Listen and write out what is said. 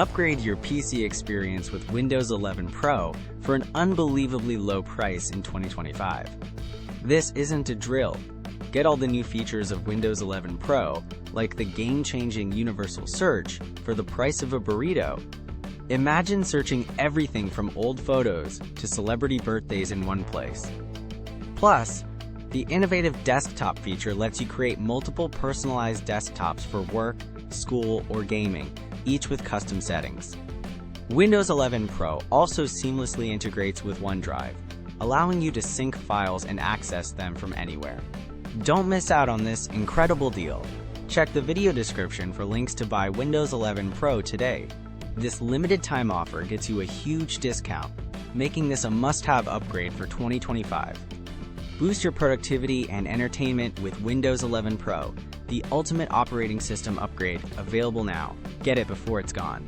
Upgrade your PC experience with Windows 11 Pro for an unbelievably low price in 2025. This isn't a drill. Get all the new features of Windows 11 Pro, like the game-changing universal search, for the price of a burrito. Imagine searching everything from old photos to celebrity birthdays in one place. Plus, the innovative desktop feature lets you create multiple personalized desktops for work, school, or gaming, each with custom settings. Windows 11 Pro also seamlessly integrates with OneDrive, allowing you to sync files and access them from anywhere. Don't miss out on this incredible deal. Check the video description for links to buy Windows 11 Pro today. This limited time offer gets you a huge discount, making this a must-have upgrade for 2025. Boost your productivity and entertainment with Windows 11 Pro, the ultimate operating system upgrade, available now. Get it before it's gone.